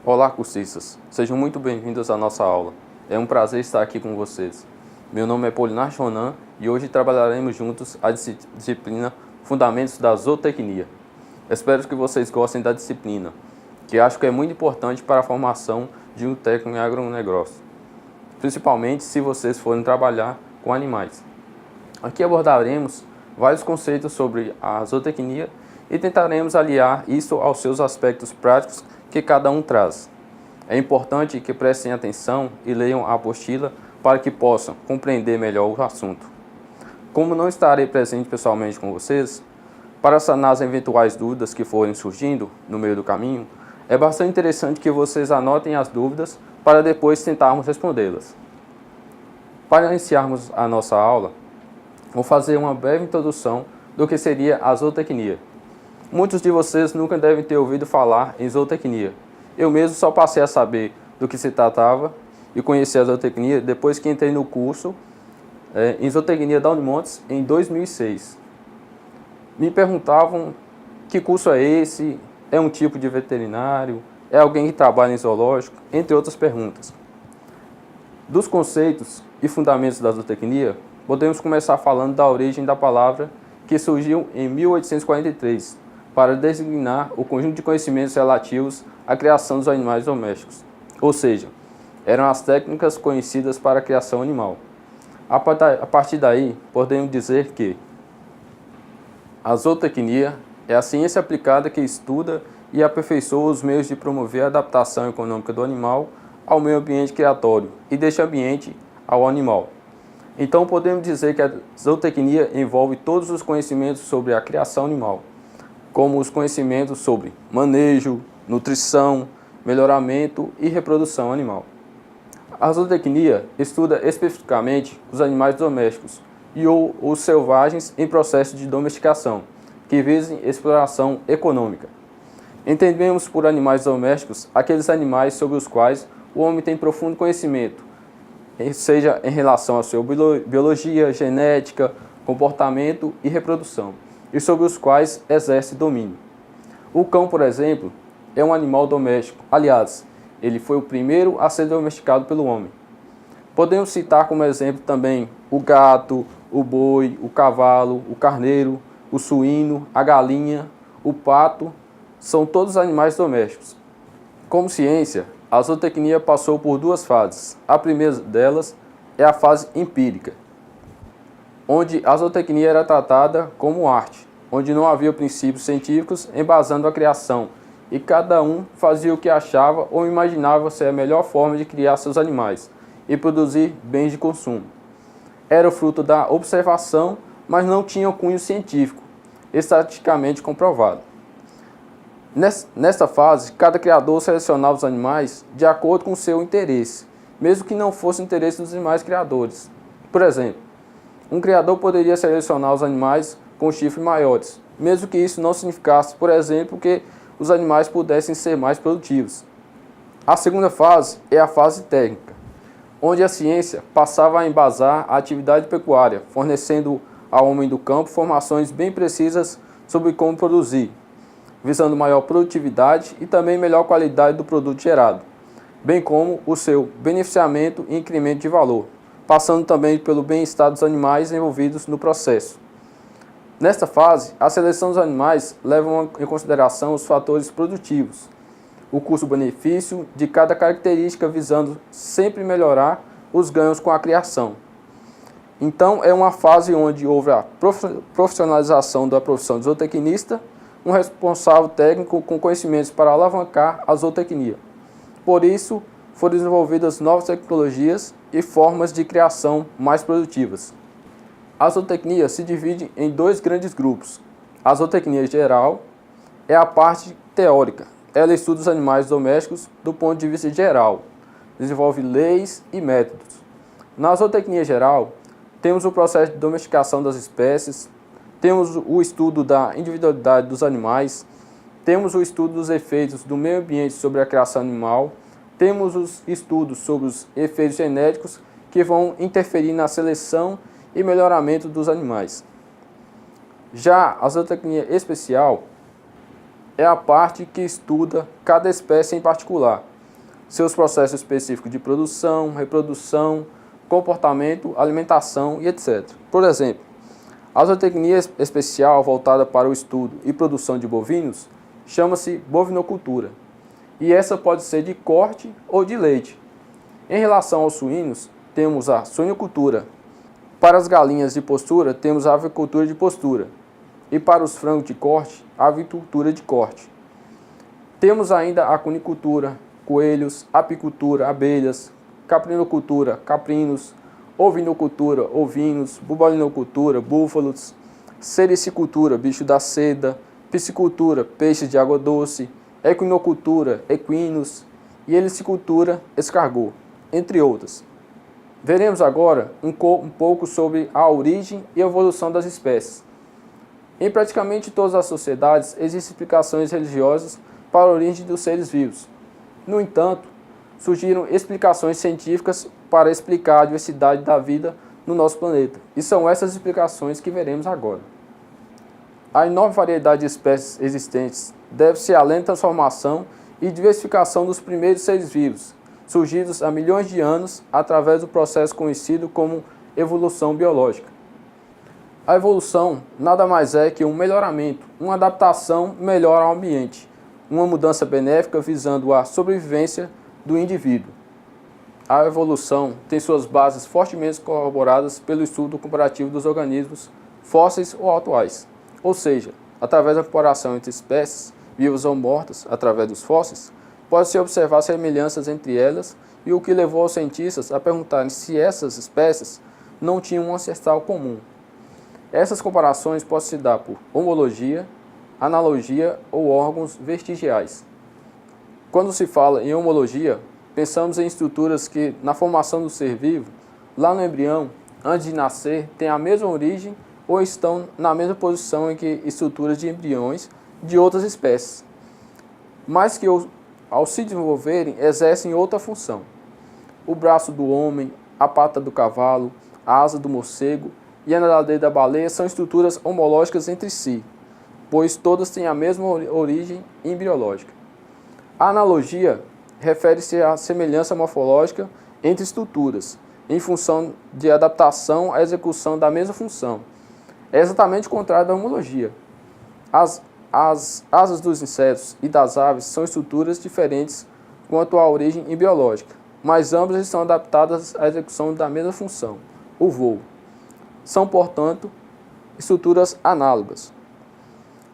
Olá, cursistas! Sejam muito bem-vindos à nossa aula. É um prazer estar aqui com vocês. Meu nome é Polinar Jonan e hoje trabalharemos juntos a disciplina Fundamentos da Zootecnia. Espero que vocês gostem da disciplina, que acho que é muito importante para a formação de um técnico em agronegócio, principalmente se vocês forem trabalhar com animais. Aqui abordaremos vários conceitos sobre a zootecnia e tentaremos aliar isso aos seus aspectos práticos que cada um traz. É importante que prestem atenção e leiam a apostila para que possam compreender melhor o assunto. Como não estarei presente pessoalmente com vocês, para sanar as eventuais dúvidas que forem surgindo no meio do caminho, é bastante interessante que vocês anotem as dúvidas para depois tentarmos respondê-las. Para iniciarmos a nossa aula, vou fazer uma breve introdução do que seria a zootecnia. Muitos de vocês nunca devem ter ouvido falar em zootecnia. Eu mesmo só passei a saber do que se tratava e conheci a zootecnia depois que entrei no curso em zootecnia da Unimontes em 2006. Me perguntavam que curso é esse, é um tipo de veterinário, é alguém que trabalha em zoológico, entre outras perguntas. Dos conceitos e fundamentos da zootecnia, podemos começar falando da origem da palavra que surgiu em 1843, para designar o conjunto de conhecimentos relativos à criação dos animais domésticos, ou seja, eram as técnicas conhecidas para a criação animal. A partir daí, podemos dizer que a zootecnia é a ciência aplicada que estuda e aperfeiçoa os meios de promover a adaptação econômica do animal ao meio ambiente criatório e deste ambiente ao animal. Então, podemos dizer que a zootecnia envolve todos os conhecimentos sobre a criação animal, como os conhecimentos sobre manejo, nutrição, melhoramento e reprodução animal. A zootecnia estuda especificamente os animais domésticos e os selvagens em processo de domesticação, que visem exploração econômica. Entendemos por animais domésticos aqueles animais sobre os quais o homem tem profundo conhecimento, seja em relação à sua biologia, genética, comportamento e reprodução, e sobre os quais exerce domínio. O cão, por exemplo, é um animal doméstico. Aliás, ele foi o primeiro a ser domesticado pelo homem. Podemos citar como exemplo também o gato, o boi, o cavalo, o carneiro, o suíno, a galinha, o pato, são todos animais domésticos. Como ciência, a zootecnia passou por duas fases. A primeira delas é a fase empírica, onde a zootecnia era tratada como arte, onde não havia princípios científicos embasando a criação, e cada um fazia o que achava ou imaginava ser a melhor forma de criar seus animais e produzir bens de consumo. Era fruto da observação, mas não tinha cunho científico, estatisticamente comprovado. Nesta fase, cada criador selecionava os animais de acordo com seu interesse, mesmo que não fosse o interesse dos demais criadores. Por exemplo, um criador poderia selecionar os animais com chifres maiores, mesmo que isso não significasse, por exemplo, que os animais pudessem ser mais produtivos. A segunda fase é a fase técnica, onde a ciência passava a embasar a atividade pecuária, fornecendo ao homem do campo informações bem precisas sobre como produzir, visando maior produtividade e também melhor qualidade do produto gerado, bem como o seu beneficiamento e incremento de valor, passando também pelo bem-estar dos animais envolvidos no processo. Nesta fase, a seleção dos animais leva em consideração os fatores produtivos, o custo-benefício de cada característica, visando sempre melhorar os ganhos com a criação. Então, é uma fase onde houve a profissionalização da profissão de zootecnista, um responsável técnico com conhecimentos para alavancar a zootecnia. Por isso, foram desenvolvidas novas tecnologias e formas de criação mais produtivas. A zootecnia se divide em dois grandes grupos. A zootecnia geral é a parte teórica. Ela estuda os animais domésticos do ponto de vista geral, desenvolve leis e métodos. Na zootecnia geral, temos o processo de domesticação das espécies, temos o estudo da individualidade dos animais, temos o estudo dos efeitos do meio ambiente sobre a criação animal, temos os estudos sobre os efeitos genéticos que vão interferir na seleção e melhoramento dos animais. Já a zootecnia especial é a parte que estuda cada espécie em particular, seus processos específicos de produção, reprodução, comportamento, alimentação e etc. Por exemplo, a zootecnia especial voltada para o estudo e produção de bovinos chama-se bovinocultura, e essa pode ser de corte ou de leite. Em relação aos suínos, temos a suinocultura. Para as galinhas de postura, temos a avicultura de postura. E para os frangos de corte, a avicultura de corte. Temos ainda a cunicultura, coelhos, apicultura, abelhas, caprinocultura, caprinos, ovinocultura, ovinos, bubalinocultura, búfalos, sericicultura, bicho da seda, piscicultura, peixes de água doce, equinocultura, equinos e helicicultura, escargot, entre outras. Veremos agora um pouco sobre a origem e evolução das espécies. Em praticamente todas as sociedades existem explicações religiosas para a origem dos seres vivos. No entanto, surgiram explicações científicas para explicar a diversidade da vida no nosso planeta, e são essas explicações que veremos agora. A enorme variedade de espécies existentes deve-se à lenta transformação e diversificação dos primeiros seres vivos, surgidos há milhões de anos através do processo conhecido como evolução biológica. A evolução nada mais é que um melhoramento, uma adaptação melhor ao ambiente, uma mudança benéfica visando a sobrevivência do indivíduo. A evolução tem suas bases fortemente corroboradas pelo estudo comparativo dos organismos fósseis ou atuais, ou seja, através da comparação entre espécies, vivas ou mortas, através dos fósseis, pode-se observar semelhanças entre elas e o que levou os cientistas a perguntarem se essas espécies não tinham um ancestral comum. Essas comparações podem se dar por homologia, analogia ou órgãos vestigiais. Quando se fala em homologia, pensamos em estruturas que, na formação do ser vivo, lá no embrião, antes de nascer, têm a mesma origem ou estão na mesma posição em que estruturas de embriões de outras espécies, mas que, ao se desenvolverem, exercem outra função. O braço do homem, a pata do cavalo, a asa do morcego e a nadadeira da baleia são estruturas homológicas entre si, pois todas têm a mesma origem embriológica. A analogia refere-se à semelhança morfológica entre estruturas, em função de adaptação à execução da mesma função. É exatamente o contrário da homologia. As asas dos insetos e das aves são estruturas diferentes quanto à origem embriológica, mas ambas estão adaptadas à execução da mesma função, o voo. São, portanto, estruturas análogas.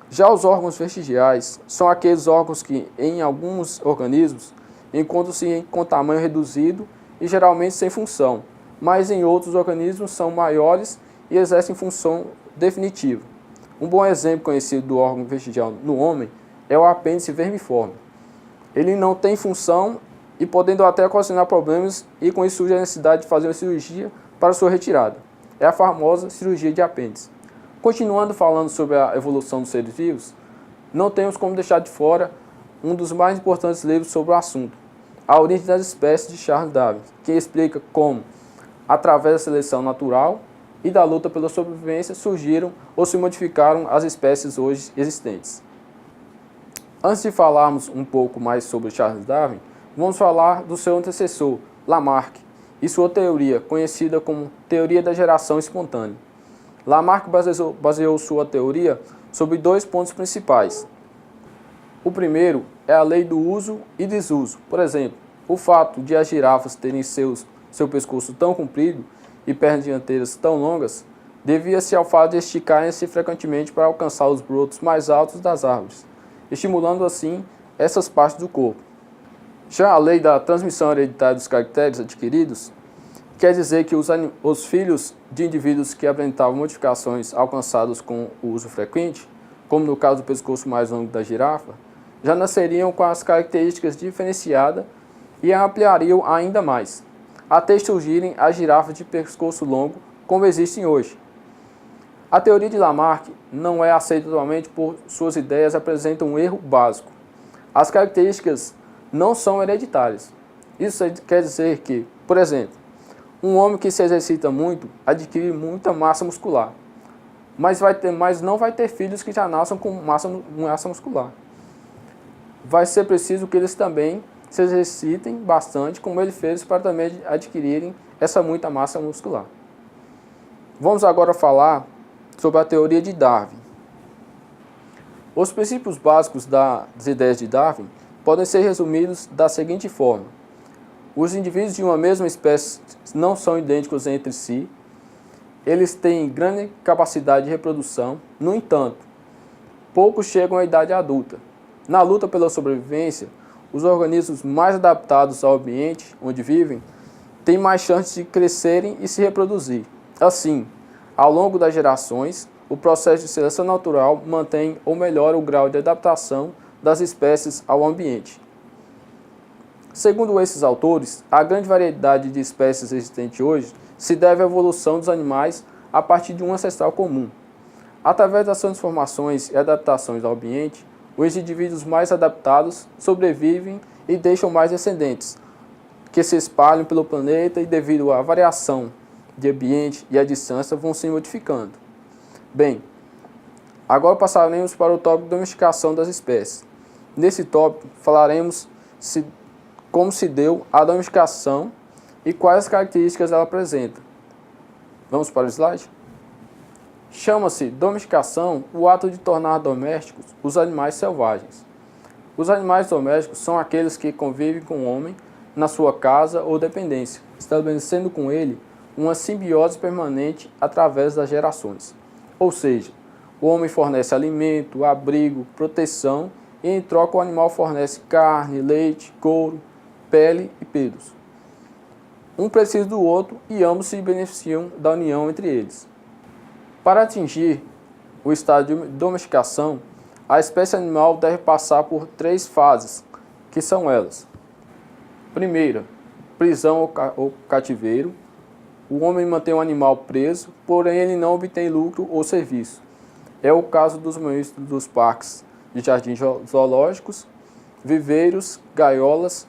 Já os órgãos vestigiais são aqueles órgãos que, em alguns organismos, encontram-se com tamanho reduzido e geralmente sem função, mas em outros organismos são maiores e exercem função definitiva. Um bom exemplo conhecido do órgão vestigial no homem é o apêndice vermiforme. Ele não tem função e podendo até ocasionar problemas e com isso surge a necessidade de fazer uma cirurgia para sua retirada. É a famosa cirurgia de apêndice. Continuando falando sobre a evolução dos seres vivos, não temos como deixar de fora um dos mais importantes livros sobre o assunto, A Origem das Espécies, de Charles Darwin, que explica como, através da seleção natural e da luta pela sobrevivência, surgiram ou se modificaram as espécies hoje existentes. Antes de falarmos um pouco mais sobre Charles Darwin, vamos falar do seu antecessor, Lamarck, e sua teoria, conhecida como Teoria da Geração Espontânea. Lamarck baseou sua teoria sobre dois pontos principais. O primeiro é a lei do uso e desuso. Por exemplo, o fato de as girafas terem seu pescoço tão comprido e pernas dianteiras tão longas devia-se ao fato de esticarem-se frequentemente para alcançar os brotos mais altos das árvores, estimulando assim essas partes do corpo. Já a lei da transmissão hereditária dos caracteres adquiridos quer dizer que os filhos de indivíduos que apresentavam modificações alcançadas com o uso frequente, como no caso do pescoço mais longo da girafa, já nasceriam com as características diferenciadas e ampliariam ainda mais, até surgirem as girafas de pescoço longo como existem hoje. A teoria de Lamarck não é aceita totalmente por suas ideias apresentam um erro básico. As características não são hereditárias. Isso quer dizer que, por exemplo, um homem que se exercita muito adquire muita massa muscular, mas não vai ter filhos que já nasçam com massa muscular. vai ser preciso que eles também se exercitem bastante, como ele fez, para também adquirirem essa muita massa muscular. Vamos agora falar sobre a teoria de Darwin. Os princípios básicos das ideias de Darwin podem ser resumidos da seguinte forma: os indivíduos de uma mesma espécie não são idênticos entre si, eles têm grande capacidade de reprodução, no entanto, poucos chegam à idade adulta. Na luta pela sobrevivência, os organismos mais adaptados ao ambiente onde vivem têm mais chances de crescerem e se reproduzir. Assim, ao longo das gerações, o processo de seleção natural mantém ou melhora o grau de adaptação das espécies ao ambiente. Segundo esses autores, a grande variedade de espécies existente hoje se deve à evolução dos animais a partir de um ancestral comum. Através das transformações e adaptações ao ambiente, os indivíduos mais adaptados sobrevivem e deixam mais descendentes, que se espalham pelo planeta e, devido à variação de ambiente e à distância, vão se modificando. Bem, agora passaremos para o tópico de domesticação das espécies. Nesse tópico, falaremos como se deu a domesticação e quais características ela apresenta. Vamos para o slide? Chama-se domesticação o ato de tornar domésticos os animais selvagens. Os animais domésticos são aqueles que convivem com o homem na sua casa ou dependência, estabelecendo com ele uma simbiose permanente através das gerações. Ou seja, o homem fornece alimento, abrigo, proteção e em troca o animal fornece carne, leite, couro, pele e pelos. Um precisa do outro e ambos se beneficiam da união entre eles. Para atingir o estado de domesticação, a espécie animal deve passar por 3 fases, que são elas. Primeira, prisão ou cativeiro. O homem mantém o animal preso, porém ele não obtém lucro ou serviço. É o caso dos mamíferos dos parques de jardins zoológicos, viveiros, gaiolas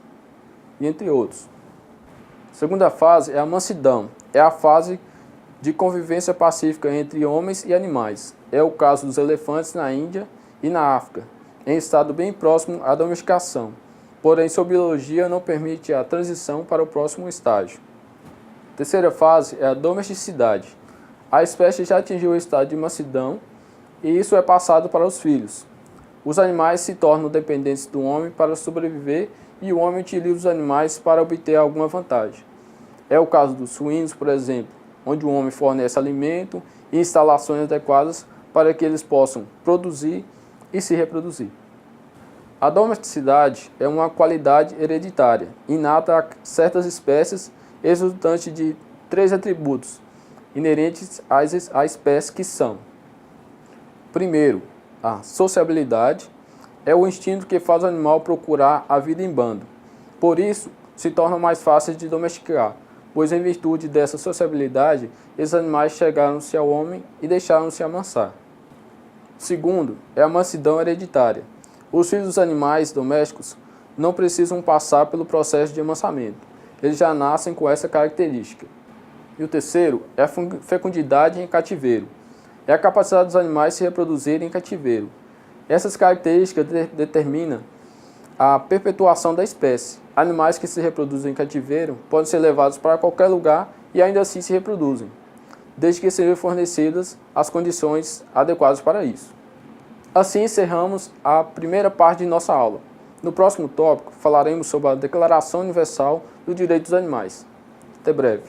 e entre outros. Segunda fase é a mansidão. É a fase de convivência pacífica entre homens e animais. É o caso dos elefantes na Índia e na África, em estado bem próximo à domesticação. Porém, sua biologia não permite a transição para o próximo estágio. Terceira fase é a domesticidade. A espécie já atingiu o estado de mansidão e isso é passado para os filhos. Os animais se tornam dependentes do homem para sobreviver e o homem utiliza os animais para obter alguma vantagem. É o caso dos suínos, por exemplo, onde o homem fornece alimento e instalações adequadas para que eles possam produzir e se reproduzir. A domesticidade é uma qualidade hereditária, inata a certas espécies, resultante de 3 atributos inerentes à espécie que são: primeiro, a sociabilidade, é o instinto que faz o animal procurar a vida em bando. Por isso, se torna mais fácil de domesticar, pois em virtude dessa sociabilidade, esses animais chegaram-se ao homem e deixaram-se amansar. Segundo, é a mansidão hereditária. Os filhos dos animais domésticos não precisam passar pelo processo de amansamento. Eles já nascem com essa característica. E o terceiro é a fecundidade em cativeiro. É a capacidade dos animais se reproduzirem em cativeiro. Essas características determinam a perpetuação da espécie. Animais que se reproduzem em cativeiro podem ser levados para qualquer lugar e ainda assim se reproduzem, desde que sejam fornecidas as condições adequadas para isso. Assim encerramos a primeira parte de nossa aula. No próximo tópico falaremos sobre a Declaração Universal dos Direitos dos Animais. Até breve.